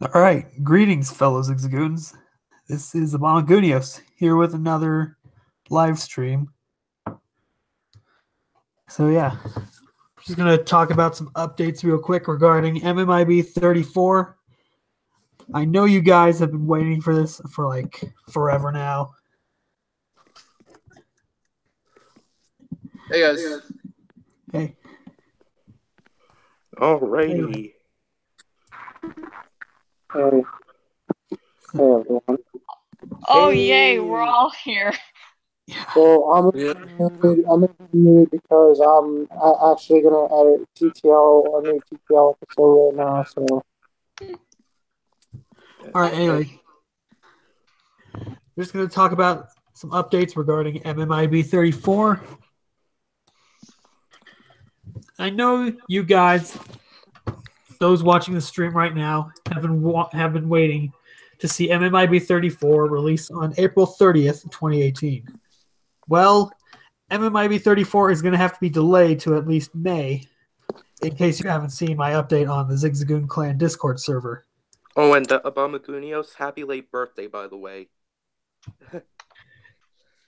All right, greetings, fellow Zigzagoons. This is Abamagunios here with another live stream. So yeah, just gonna talk about some updates real quick regarding MMIB 34. I know you guys have been waiting for this for like forever now. Hey guys. Hey, Alrighty. Hey, hey everyone. Oh yay, we're Hey. all here. yeah, So Yeah. I'm in the mood because I'm actually gonna edit a new TTL episode right now. So all right. Anyway, we're just gonna talk about some updates regarding MMIB 34. I know you guys, those watching the stream right now, have been waiting to see MMIB 34 released on April 30th, 2018. Well, MMIB 34 is going to have to be delayed to at least May, in case you haven't seen my update on the Zigzagoon Clan Discord server. Oh, and the Abamagunios, happy late birthday, by the way.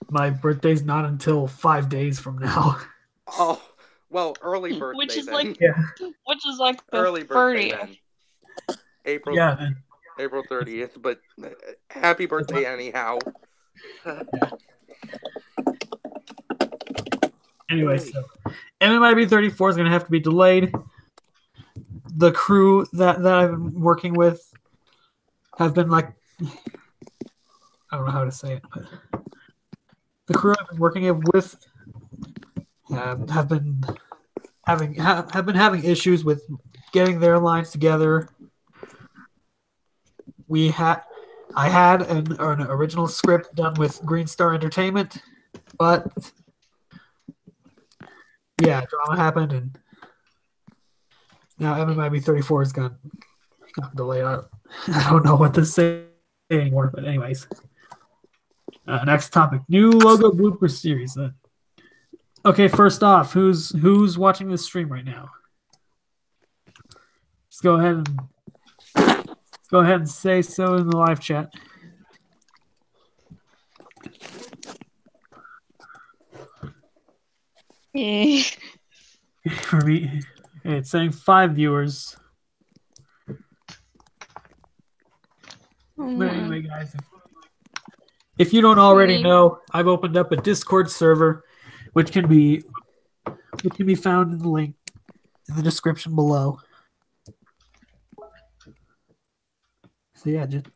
My birthday's not until 5 days from now. Oh, well, early birthday Which is then. like Yeah. which is like the Early birthday 30th. then. April Yeah. April 30th, but happy birthday anyhow. Anyway, so MMIB 34 is going to have to be delayed. The crew that I've been working with have been like, I don't know how to say it, but the crew I've been working with have been having issues with getting their lines together. I had an original script done with Green Star Entertainment, but yeah, drama happened, and now MMIB 34 has got delayed. I don't know what to say anymore, but anyways. Next topic: new logo blooper series. Okay, first off, who's watching this stream right now? Just go ahead and say so in the live chat. Yeah. For me, it's saying 5 viewers. But anyway, guys, if you don't already know, I've opened up a Discord server, which can be found in the link in the description below. So yeah, just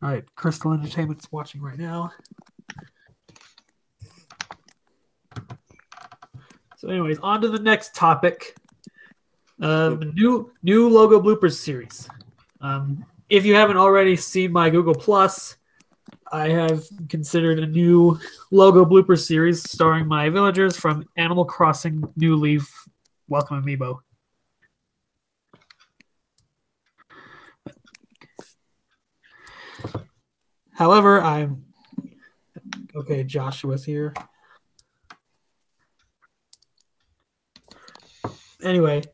all right. Crystal Entertainment's watching right now. So, anyways, on to the next topic. New logo bloopers series. If you haven't already seen my Google Plus, I have considered a new logo blooper series starring my villagers from Animal Crossing New Leaf. Welcome, Amiibo. However, I'm okay. Joshua's here. Anyway,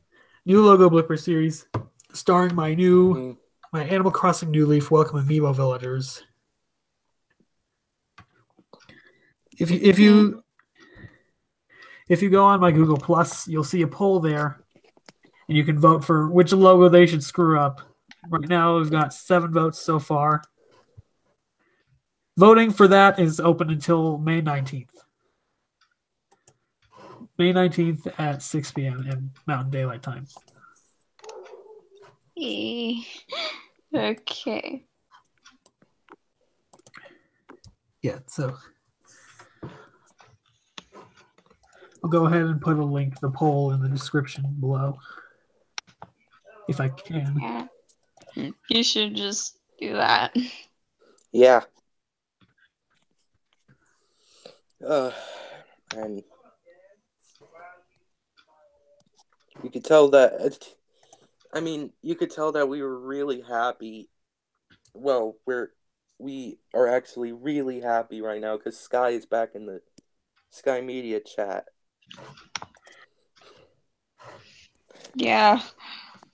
new logo blooper series starring my Animal Crossing New Leaf Welcome Amiibo villagers. If you go on my Google Plus, you'll see a poll there, and you can vote for which logo they should screw up. Right now, we've got 7 votes so far. Voting for that is open until May 19th. May 19th at 6 p.m. in Mountain Daylight Time. Okay. Yeah, so I'll go ahead and put a link to the poll in the description below. If I can. Yeah. You should just do that. Yeah. And you could tell that. I mean, you could tell that we were really happy. Well, we are actually really happy right now because Sky is back in the Sky Media chat. Yeah.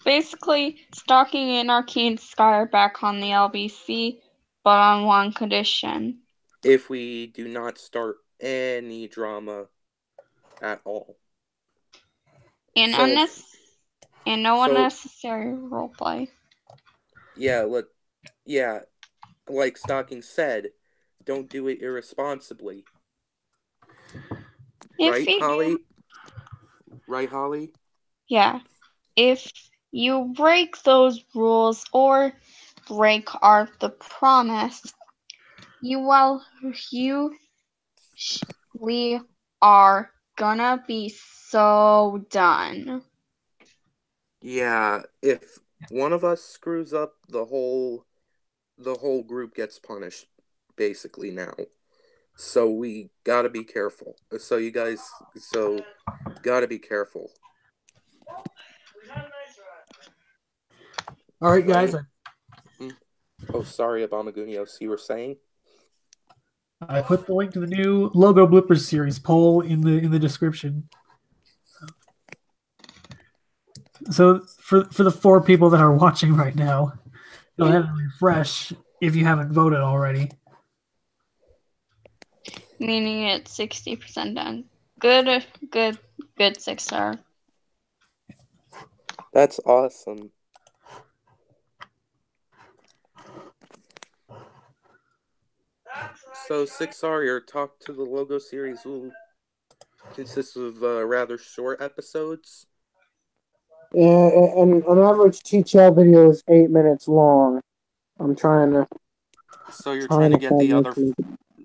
Basically, Stalking and Arcane Sky are back on the LBC, but on one condition. If we do not start any drama at all. And, So- and no so- unnecessary roleplay. Yeah, like Stocking said, don't do it irresponsibly. Right, Holly? Right, Holly? Yeah. If you break those rules or break the promise, we are gonna be so done. Yeah, if one of us screws up, the whole group gets punished, basically now. So we gotta be careful. So gotta be careful. All right, guys. Right? Oh, sorry, Abamagunios, you were saying? I put the link to the new logo bloopers series poll in the description. So for the 4 people that are watching right now, go ahead and refresh if you haven't voted already. Meaning it's 60% done. Good 6-star. That's awesome. So 6R, your talk to the logo series will consist of rather short episodes. And an average TTL video is 8 minutes long. I'm trying to. So you're trying to get the other.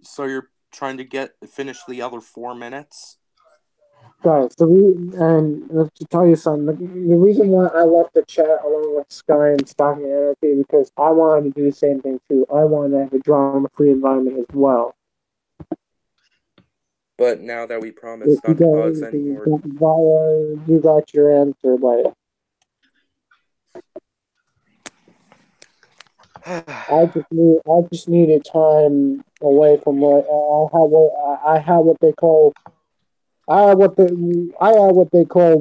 So you're trying to finish the other 4 minutes. Guys, and to tell you something, the reason why I left the chat along with Sky and Stocking Anarchy because I wanted to do the same thing too. I wanted to have a drama-free environment as well. But now that we promised not to cause any more, you got your answer, but I just needed time away from what I have what they call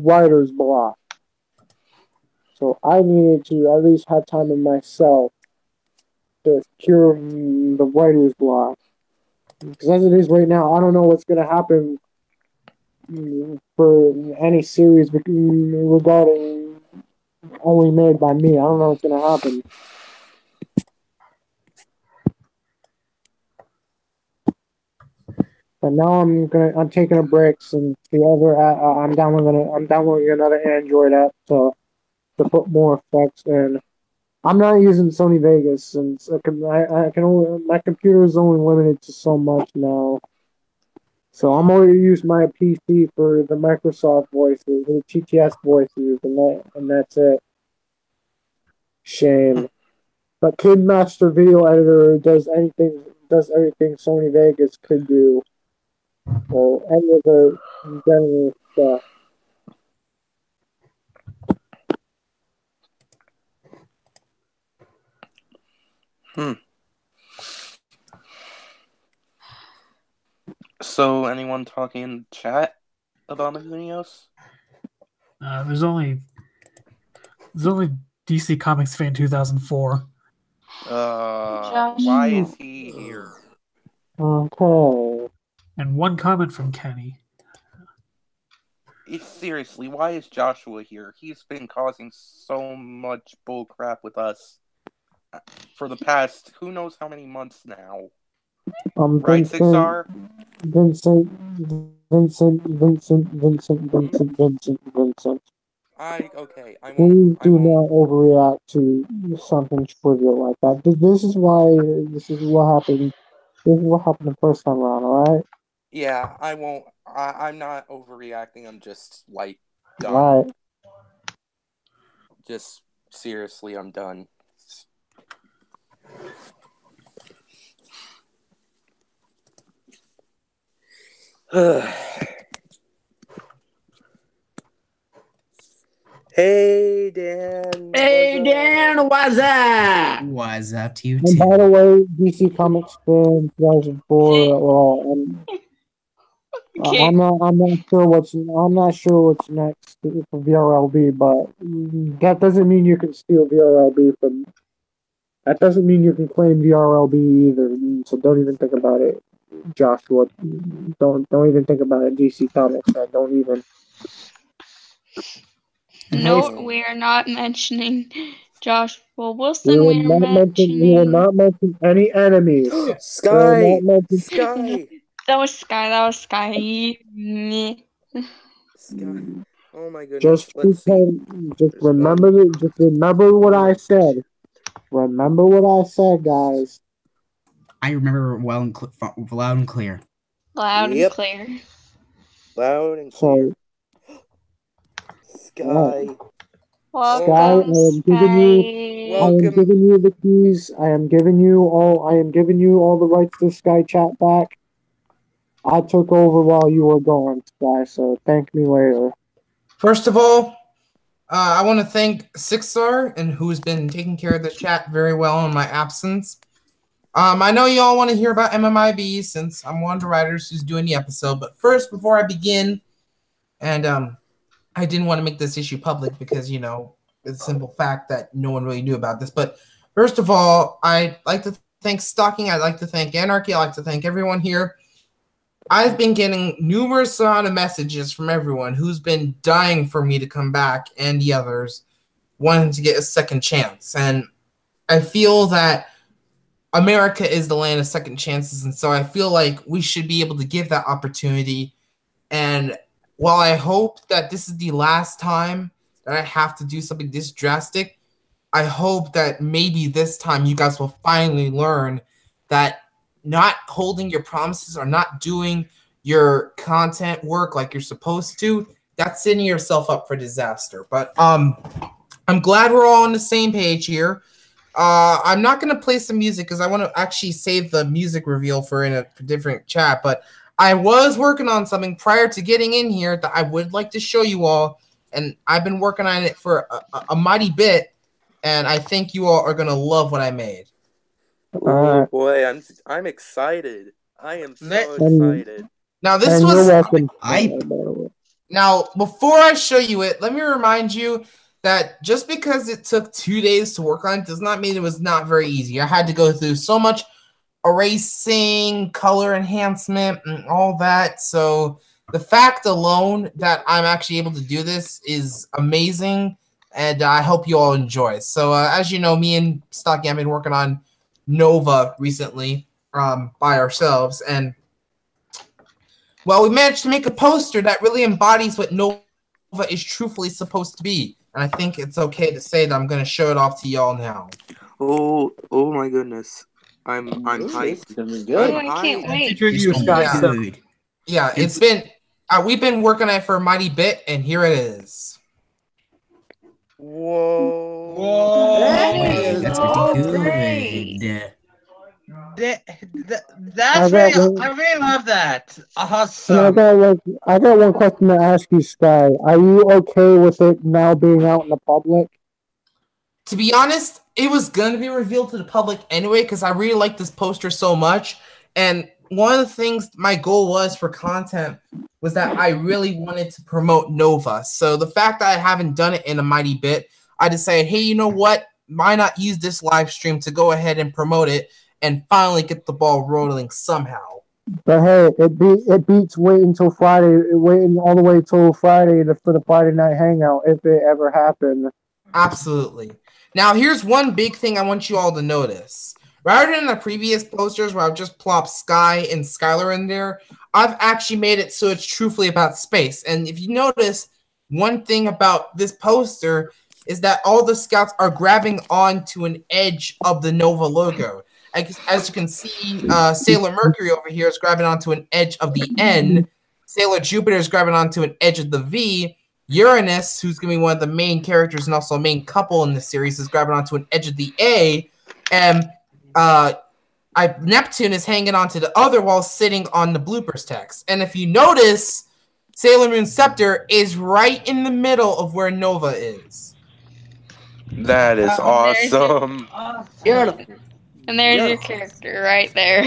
writer's block. So I needed to at least have time in myself to cure the writer's block. Because as it is right now, I don't know what's going to happen for any series regarding only made by me. I don't know what's going to happen. But now I'm taking a break since the other I'm downloading another Android app to put more effects in. I'm not using Sony Vegas since I can only my computer is only limited to so much now. So I'm only use my PC for the Microsoft voices, the TTS voices, and that's it. Shame. But Kidmaster Video Editor does everything Sony Vegas could do. Or any of the general stuff. So anyone talking in the chat about Magunios? There's only DC Comics Fan 2004. Why is he here? Okay. And 1 comment from Kenny. Seriously, why is Joshua here? He's been causing so much bullcrap with us for the past who knows how many months now. Right, 6R? Vincent. Please do not overreact to something trivial like that. This is what happened. This is what happened the first time around, alright? Yeah, I won't. I'm not overreacting. I'm just, like, done. Right. Just, seriously, I'm done. Hey, Dan. Hey, Dan, what's up? What's up to you, And too? by the way, DC Comics Fan 2004, well, I'm not sure what's next for VRLB, but that doesn't mean you can steal VRLB from. That doesn't mean you can claim VRLB either. So don't even think about it, Joshua. Don't even think about it, DC Comics. Don't even. No, we are not mentioning Joshua We Wilson. will We are mentioning. not mention any enemies. Sky! mention- Sky! That was Sky. That was Sky. Meh. Sky. Oh my goodness. Just Let's see. just There's remember one. just remember what I said. Remember what I said, guys. I remember well and loud and clear. Loud and Yep. clear. Loud and clear. Sky. Welcome, Sky, I am giving you I am Welcome. giving you the keys. I am giving you all the rights to Sky Chat back. I took over while you were gone, Sky, so thank me later. First of all, I want to thank Sixstar and who's been taking care of the chat very well in my absence. I know you all want to hear about MMIB since I'm one of the writers who's doing the episode. But first, before I begin, and I didn't want to make this issue public because, you know, it's a simple fact that no one really knew about this. But first of all, I'd like to thank Stocking. I'd like to thank Anarchy. I'd like to thank everyone here. I've been getting numerous amount of messages from everyone who's been dying for me to come back and the others wanting to get a second chance. And I feel that America is the land of second chances, and so I feel like we should be able to give that opportunity. And while I hope that this is the last time that I have to do something this drastic, I hope that maybe this time you guys will finally learn that not holding your promises or not doing your content work like you're supposed to, that's setting yourself up for disaster. But I'm glad we're all on the same page here. I'm not going to play some music because I want to actually save the music reveal for a different chat, but I was working on something prior to getting in here that I would like to show you all, and I've been working on it for a mighty bit, and I think you all are going to love what I made. Oh boy, I'm excited. I am so excited. Now this And was you're welcome. Now before I show you it, let me remind you that just because it took 2 days to work on it does not mean it was not very easy. I had to go through so much erasing, color enhancement, and all that. So the fact alone that I'm actually able to do this is amazing, and I hope you all enjoy. So as you know, me and Stocky have been working on Nova recently by ourselves, and well, we managed to make a poster that really embodies what Nova is truthfully supposed to be. And I think it's okay to say that I'm going to show it off to y'all now. Oh my goodness. I'm hyped. Oh, I can't wait. Yeah, it's been we've been working on it for a mighty bit, and here it is. Whoa! That's pretty good. That's I really love that. Awesome. I got one question to ask you, Sky. Are you okay with it now being out in the public? To be honest, it was going to be revealed to the public anyway because I really like this poster so much. And one of the things my goal was for content was that I really wanted to promote Nova. So the fact that I haven't done it in a mighty bit, I decided, hey, you know what? Why not use this live stream to go ahead and promote it and finally get the ball rolling somehow. But hey, it beats waiting all the way till Friday for the Friday night hangout if it ever happened. Absolutely. Now here's one big thing I want you all to notice. Rather than the previous posters where I've just plopped Sky and Skylar in there, I've actually made it so it's truthfully about space. And if you notice, one thing about this poster is that all the scouts are grabbing onto an edge of the Nova logo. As you can see, Sailor Mercury over here is grabbing onto an edge of the N. Sailor Jupiter is grabbing onto an edge of the V. Uranus, who's going to be one of the main characters and also a main couple in the series, is grabbing onto an edge of the A. And Neptune is hanging onto the other while sitting on the bloopers text. And if you notice, Sailor Moon's scepter is right in the middle of where Nova is. That is awesome. And there's your character right there.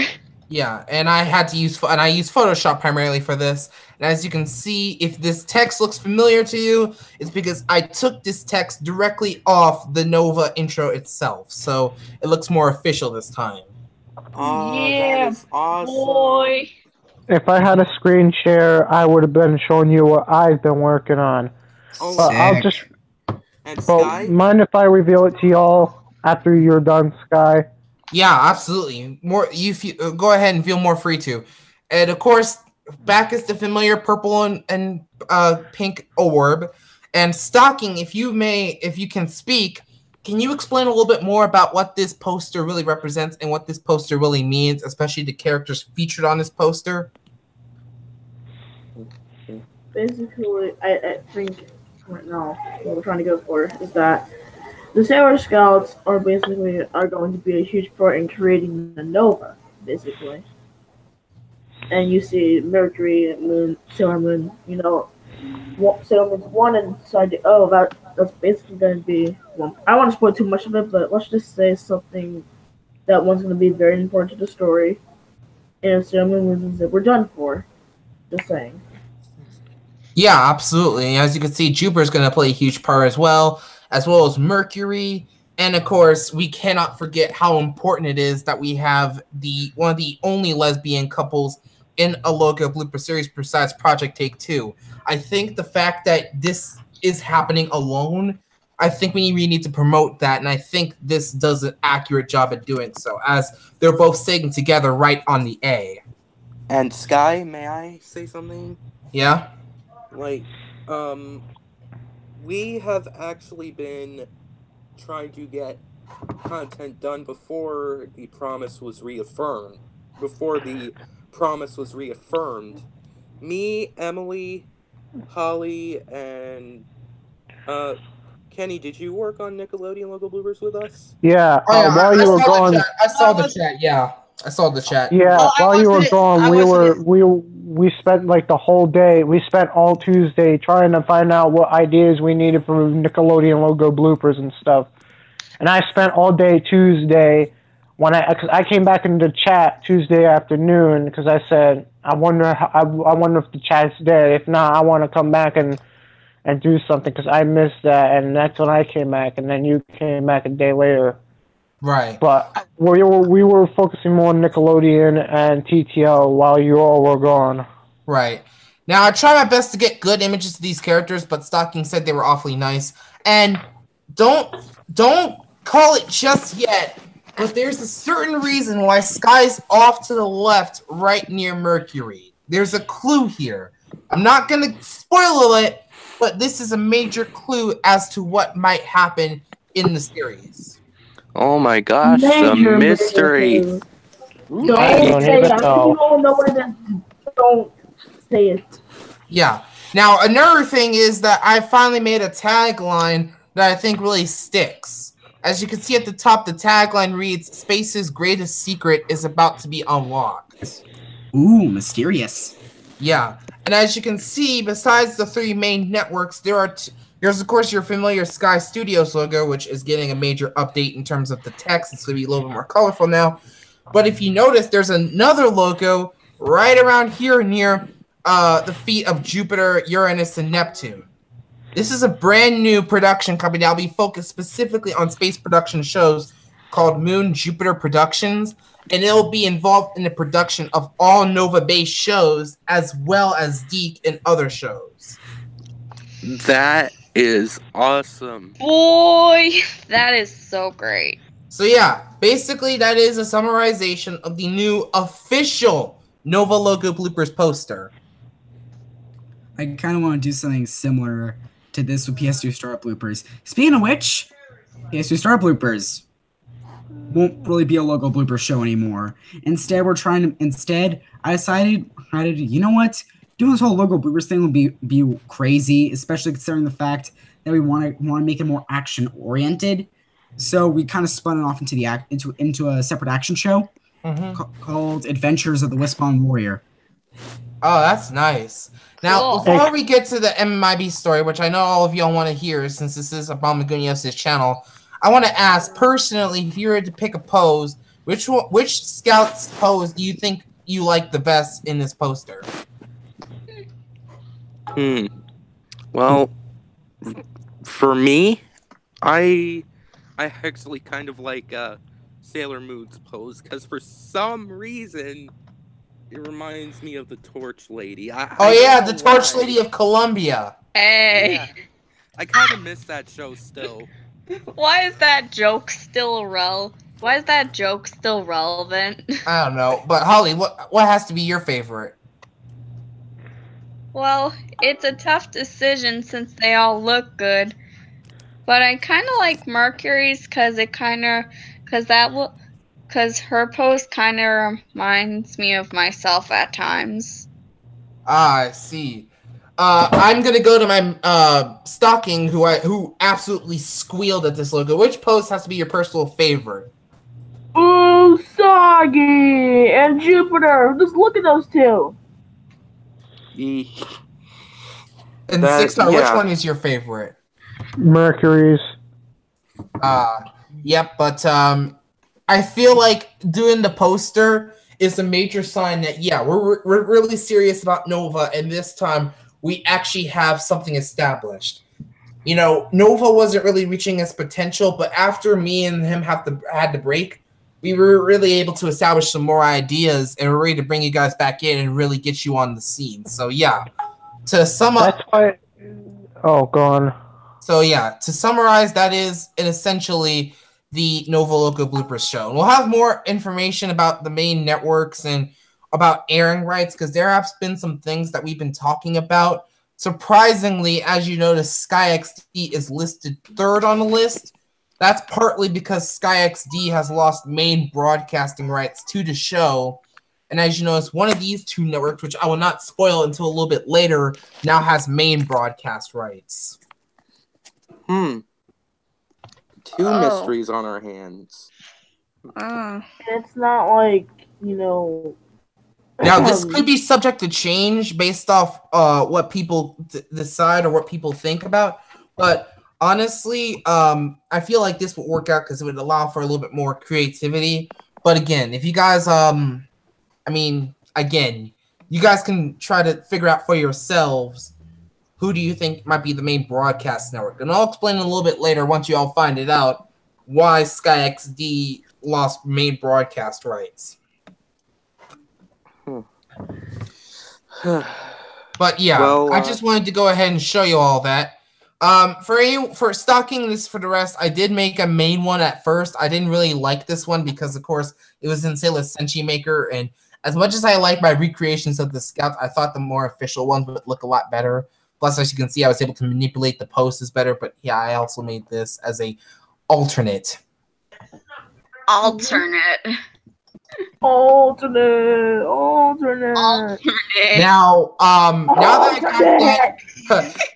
Yeah, and I had to use I use Photoshop primarily for this. And as you can see, if this text looks familiar to you, it's because I took this text directly off the Nova intro itself. So it looks more official this time. Oh, Yeah, that is awesome. boy. If I had a screen share, I would have been showing you what I've been working on. Oh, But I'll Sick. just. and But Sky? mind if I reveal it to y'all after you're done, Sky? Yeah, absolutely. Go ahead and feel more free to. And of course, back is the familiar purple and pink orb. And Stocking, if you can speak, can you explain a little bit more about what this poster really represents and what this poster really means, especially the characters featured on this poster? Basically, I think right now what we're trying to go for is that the Sailor Scouts are going to be a huge part in creating the Nova, basically. And you see Mercury, Moon, Sailor Moon, Sailor Moon's 1 inside the O, that's basically going to be, well, I don't want to spoil too much of it, but let's just say something that one's going to be very important to the story. And Sailor Moon loses it, we're done for. Just saying. Yeah, absolutely. As you can see, Jupiter's going to play a huge part as well as Mercury. And of course, we cannot forget how important it is that we have one of the only lesbian couples in a logo blooper series besides Project Take Two. I think the fact that this is happening alone, I think we really need to promote that, and I think this does an accurate job at doing so, as they're both sitting together right on the A. And Sky, may I say something? Yeah? Like, we have actually been trying to get content done before the promise was reaffirmed. Me, Emily, Holly, and Kenny, did you work on Nickelodeon logo bloopers with us? Yeah. Oh, yeah, While you were gone. I saw the chat. Yeah, I saw the chat. Yeah. Oh, I while you were wasn't- gone, I wasn't- we spent like the whole day. We spent all Tuesday trying to find out what ideas we needed for Nickelodeon logo bloopers and stuff. And I spent all day Tuesday because I came back into the chat Tuesday afternoon because I said I wonder if the chat's dead. If not, I want to come back and do something because I missed that, and that's when I came back, and then you came back a day later. Right. But we were focusing more on Nickelodeon and TTL while you all were gone. Right. Now, I try my best to get good images of these characters, but Stocking said they were awfully nice. And don't call it just yet, but there's a certain reason why Sky's off to the left right near Mercury. There's a clue here. I'm not going to spoil it, but this is a major clue as to what might happen in the series. Oh my gosh, the mystery. Don't say it. I'm sure you all know what it is. Don't say it. Yeah. Now, another thing is that I finally made a tagline that I think really sticks. As you can see at the top, the tagline reads, "Space's greatest secret is about to be unlocked." Ooh, mysterious. Yeah. And as you can see, besides the three main networks, there's, of course, your familiar Sky Studios logo, which is getting a major update in terms of the text. It's going to be a little bit more colorful now. But if you notice, there's another logo right around here near the feet of Jupiter, Uranus, and Neptune. This is a brand new production company that'll be focused specifically on space production shows called Moon Jupiter Productions, and it'll be involved in the production of all Nova-based shows as well as Deke and other shows. That is awesome. Boy, that is so great. So yeah, basically that is a summarization of the new official Nova logo bloopers poster. I kind of want to do something similar to this with PS2 Start bloopers. Speaking of which, PS2 Start bloopers won't really be a logo blooper show anymore. Instead, I decided, you know what? Doing this whole logo bloopers thing will be crazy, especially considering the fact that we want to make it more action oriented. So we kind of spun it off into a separate action show called Adventures of the Wispon Warrior. Oh, that's nice. Now, Cool. before we get to the MMIB story, which I know all of y'all want to hear since this is Abamagunios' channel, I want to ask, personally, if you were to pick a pose Which Scout's pose do you think you like the best in this poster? Well, for me, I actually kind of like Sailor Moon's pose because for some reason it reminds me of the Torch Lady. The Torch Lady of Columbia. Hey. Yeah. I kind of miss that show still. Why is that joke still relevant? I don't know, but Holly, what has to be your favorite? Well, it's a tough decision since they all look good, but I kind of like Mercury's because her pose kind of reminds me of myself at times. I see. I'm gonna go to my Stocking, who absolutely squealed at this logo. Which pose has to be your personal favorite? Usagi and Jupiter. Just look at those two. And 6-star, which one is your favorite? Mercury's. Yep, but I feel like doing the poster is a major sign that we're really serious about Nova, and this time we actually have something established. You know, Nova wasn't really reaching its potential, but after me and him had to break, we were really able to establish some more ideas, and we're ready to bring you guys back in and really get you on the scene. So yeah, to sum up, That's why. Oh, go on. So yeah, to summarize, that is essentially the Nova Loco Bloopers show. And we'll have more information about the main networks and about airing rights, because there have been some things that we've been talking about. Surprisingly, as you notice, SkyXD is listed 3rd on the list. That's partly because SkyXD has lost main broadcasting rights to the show. And as you notice, one of these two networks, which I will not spoil until a little bit later, now has main broadcast rights. Two mysteries on our hands. It's not like, you know... Now, this could be subject to change based off what people decide or what people think about. But honestly, I feel like this would work out because it would allow for a little bit more creativity. But again, if you guys, you guys can try to figure out for yourselves who do you think might be the main broadcast network. And I'll explain a little bit later once you all find it out why SkyXD lost main broadcast rights. But yeah, well, I just wanted to go ahead and show you all that. For stocking this for the rest, I did make a main one at first. I didn't really like this one because, of course, it was in Sailor Senshi Maker, and as much as I like my recreations of the Scouts, I thought the more official ones would look a lot better. Plus, as you can see, I was able to manipulate the posters better. But yeah, I also made this as a alternate. Now, now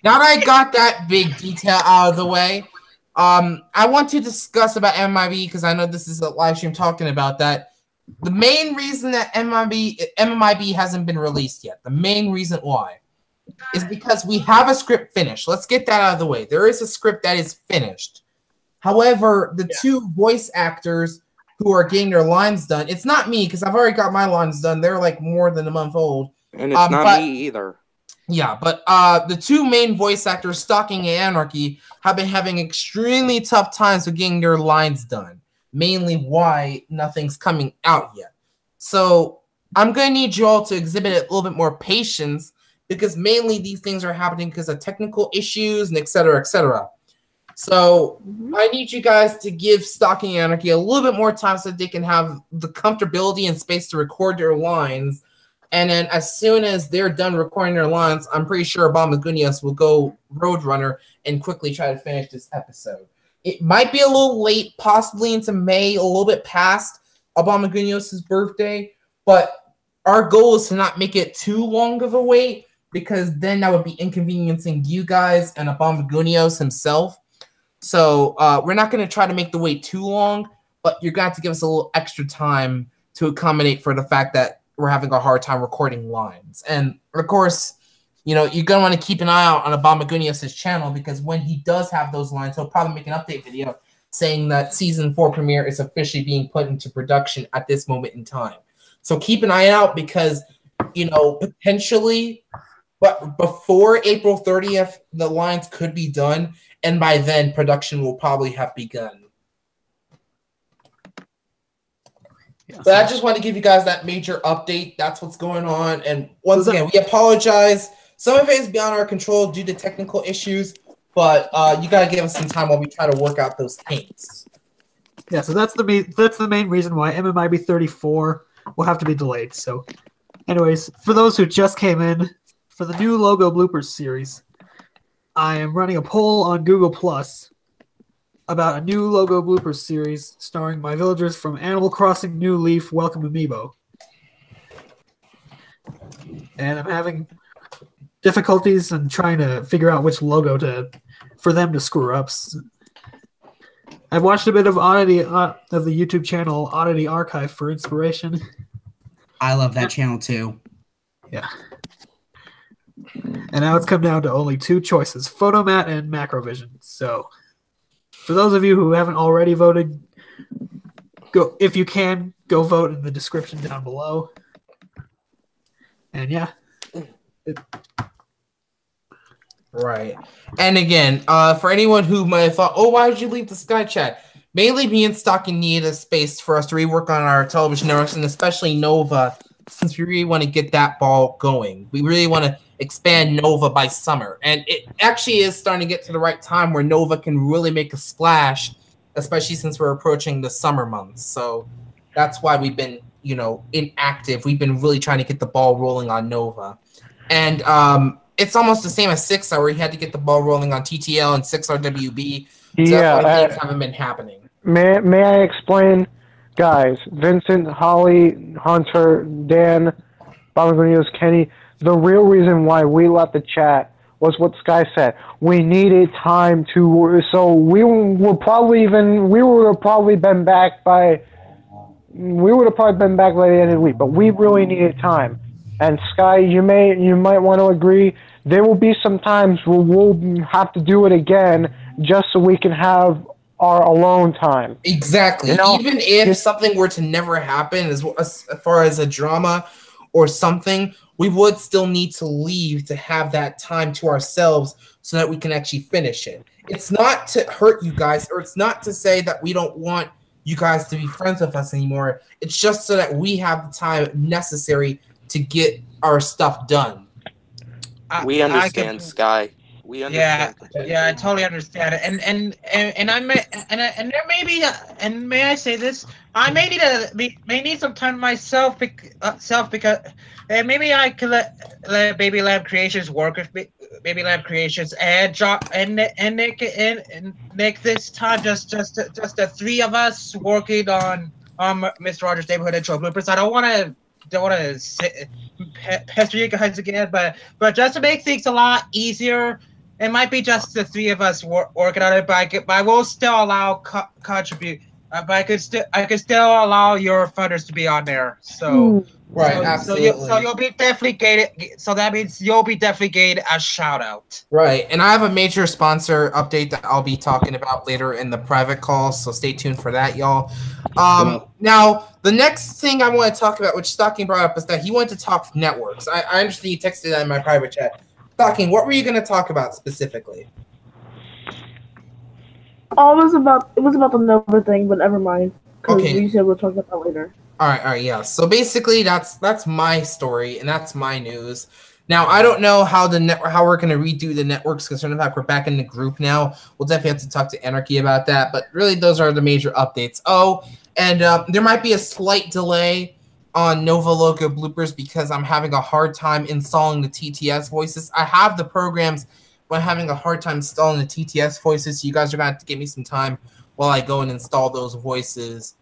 that I got that big detail out of the way, I want to discuss about MMIB because I know this is a live stream talking about that. The main reason that MMIB hasn't been released yet, the main reason why, is because we have a script finished. Let's get that out of the way. There is a script that is finished. However, the two voice actors who are getting their lines done, it's not me because I've already got my lines done. They're like more than a month old. And it's not me either. Yeah, but the two main voice actors, Stocking and Anarchy, have been having extremely tough times with getting their lines done. Mainly why nothing's coming out yet. So I'm going to need you all to exhibit a little bit more patience because mainly these things are happening because of technical issues and et cetera, et cetera. So I need you guys to give Stocking Anarchy a little bit more time so that they can have the comfortability and space to record their lines. And then as soon as they're done recording their lines, I'm pretty sure Obama Gunias will go Roadrunner and quickly try to finish this episode. It might be a little late, possibly into May, a little bit past Obama Gunias' birthday, but our goal is to not make it too long of a wait because then that would be inconveniencing you guys and Obama Gunias himself. So we're not going to try to make the wait too long, but you're going to have to give us a little extra time to accommodate for the fact that we're having a hard time recording lines. And, of course, you know, you're going to want to keep an eye out on Obama Gunias' channel because when he does have those lines, he'll probably make an update video saying that season 4 premiere is officially being put into production at this moment in time. So keep an eye out because, potentially, but before April 30th, the lines could be done, and by then, production will probably have begun. Yeah, But I just want to give you guys that major update. That's what's going on. And once again, we apologize. Some of it is beyond our control due to technical issues, but you got to give us some time while we try to work out those kinks. Yeah, so that's the main reason why MMIB 34 will have to be delayed. So, anyways, for those who just came in, for the new logo bloopers series, I am running a poll on Google Plus about a new logo bloopers series starring my villagers from Animal Crossing New Leaf Welcome Amiibo. And I'm having difficulties in trying to figure out which logo for them to screw up. I've watched a bit of Oddity of the YouTube channel Oddity Archive for inspiration. I love that channel too. Yeah. And now it's come down to only 2 choices, Photomat and Macrovision. So for those of you who haven't already voted, if you can, go vote in the description down below. And yeah. Right. And again, for anyone who might have thought, oh, why did you leave the Sky Chat? Mainly me and Stocking needed a space for us to rework on our television networks, and especially Nova, since we really want to get that ball going. We really want to expand Nova by summer. And it actually is starting to get to the right time where Nova can really make a splash, especially since we're approaching the summer months. So that's why we've been, inactive. We've been really trying to get the ball rolling on Nova. And it's almost the same as 6R, where you had to get the ball rolling on TTL and 6R WB. So that's why things haven't been happening. May I explain? Guys, Vincent, Holly, Hunter, Dan, Bob Kenny, the real reason why we left the chat was what Sky said. We needed time so we would have probably been back by the end of the week, but we really needed time. And Sky, you might want to agree, there will be some times where we'll have to do it again just so we can have our alone time. Exactly. Even if something were to never happen, as far as a drama or something, we would still need to leave to have that time to ourselves so that we can actually finish it. It's not to hurt you guys, or it's not to say that we don't want you guys to be friends with us anymore. It's just so that we have the time necessary to get our stuff done. We understand, Sky. We understand. Yeah, I totally understand it. And there may be, and may I say this? I may need some time myself, because maybe I could let Baby Lab Creations work with Baby Lab Creations and make this time just the 3 of us working on Mr. Rogers' Neighborhood Intro bloopers. I don't want to pester you guys again, but just to make things a lot easier, it might be just the 3 of us working on it. But I will still allow contribute. But I could still allow your funders to be on there. So right, absolutely. So you'll be definitely gated. So that means you'll be definitely gated a shout out. Right, and I have a major sponsor update that I'll be talking about later in the private call. So stay tuned for that, y'all. Now, the next thing I want to talk about, which Stocking brought up, is that he wanted to talk networks. I understand you texted that in my private chat. Stocking, what were you going to talk about specifically? Oh, it was about the Nova thing, but never mind. Because Okay. we said we'll talk about that later. All right, yeah. So basically, that's my story and that's my news. Now, I don't know how we're going to redo the networks, concerning the fact we're back in the group now. We'll definitely have to talk to Anarchy about that. But really, those are the major updates. Oh, and there might be a slight delay on Nova Logo bloopers because I'm having a hard time installing the TTS voices. I have the programs, but I'm having a hard time installing the TTS voices. So you guys are going to have to give me some time while I go and install those voices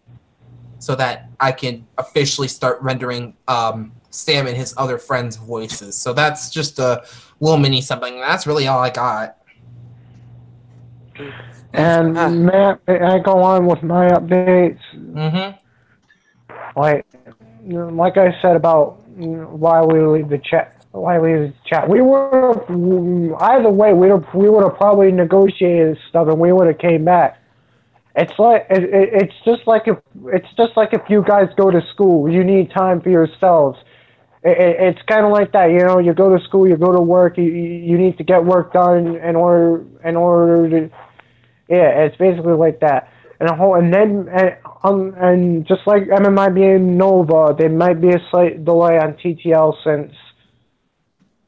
so that I can officially start rendering Sam and his other friends' voices. So that's just a little mini something. That's really all I got. And Matt, I go on with my updates. Mm-hmm. Like I said about why we leave the chat. We would either way we would have probably negotiated stuff and we would have came back. it's just like if you guys go to school, you need time for yourselves. It's kind of like that, you know. You go to school, you go to work, you need to get work done in order to. Yeah, it's basically like that. And just like MMIB and Nova, there might be a slight delay on TTL since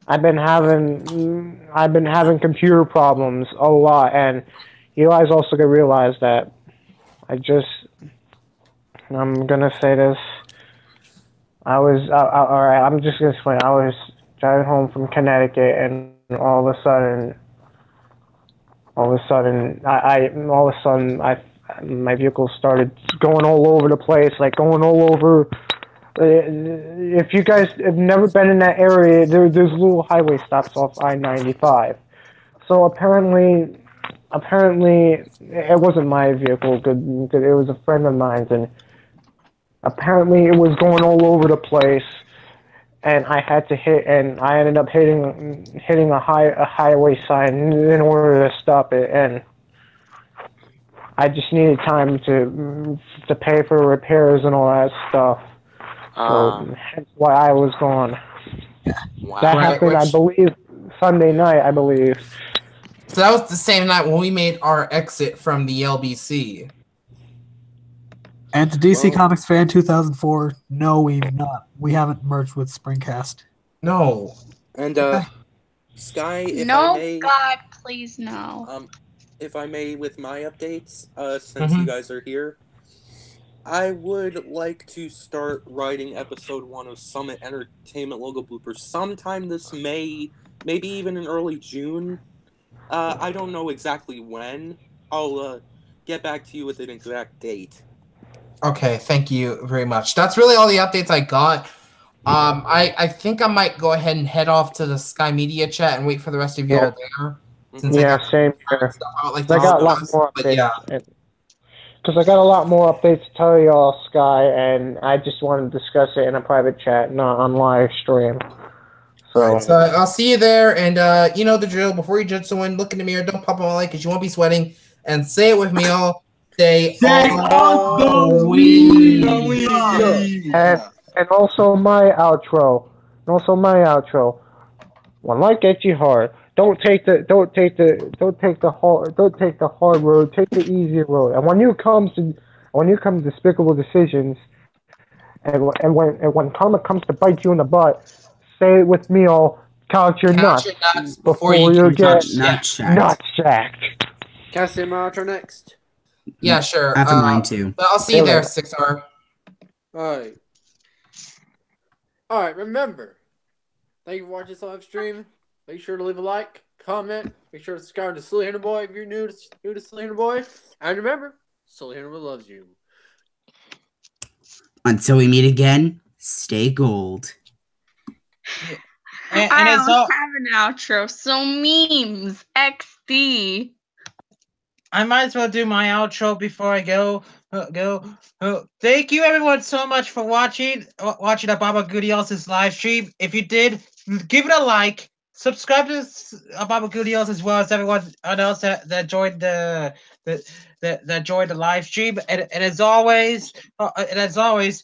I've been having computer problems a lot, and you guys also gotta realize that I'm gonna say this. Alright, I'm just gonna explain. I was driving home from Connecticut, and all of a sudden, my vehicle started going all over the place, like going all over. If you guys have never been in that area, there's little highway stops off I-95. So apparently, it wasn't my vehicle. It was a friend of mine's, and apparently it was going all over the place, and I ended up hitting a highway sign in order to stop it, and I just needed time to pay for repairs and all that stuff. So that's why I was gone. Wow. That happened, I believe, Sunday night, I believe. So that was the same night when we made our exit from the LBC. And to DC Comics Fan 2004, no, we've not. We haven't merged with Springcast. No. And Sky, if No, I may, God, please no. if I may, with my updates, since you guys are here, I would like to start writing episode 1 of Summit Entertainment logo bloopers sometime this May, maybe even in early June. I don't know exactly when. I'll get back to you with an exact date. Okay, thank you very much. That's really all the updates I got. I think I might go ahead and head off to the Sky Media chat and wait for the rest of you all there. Yeah, same here. I got a lot more updates. Because I got a lot more updates to tell y'all, Sky, and I just want to discuss it in a private chat, not on live stream. So I'll see you there, and you know the drill. Before you judge someone, look in the mirror, don't pop on my light because you won't be sweating, and say it with me all. Stay on the weed. And also my outro. When life gets you hard, don't take the hard road. Take the easy road. And when you come to despicable decisions, and when karma comes to bite you in the butt, say it with me all. Count your nuts before you get nut jacked. Can I say my outro next? Yeah, sure. After mine too. But I'll see you there, 6R. Alright. Alright, remember. Thank you for watching this live stream. Make sure to leave a like, comment, make sure to subscribe to Silly Hunter Boy if you're new to Silly Hunter Boy. And remember, Silly Hunter Boy loves you. Until we meet again, stay gold. I don't have an outro, so memes, XD. I might as well do my outro before I go. Thank you everyone so much for watching the Baba Goody Else's live stream. If you did, give it a like. Subscribe to Baba Goody Else as well as everyone else that joined that joined the live stream. And as always,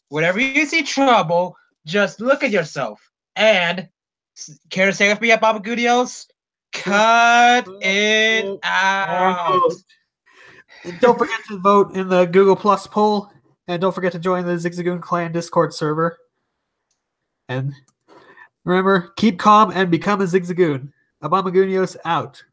whenever you see trouble, just look at yourself and care to stay with me at Baba Goody Else? Cut it out. And don't forget to vote in the Google Plus poll. And don't forget to join the Zigzagoon Clan Discord server. And remember, keep calm and become a Zigzagoon. Abamagunios out.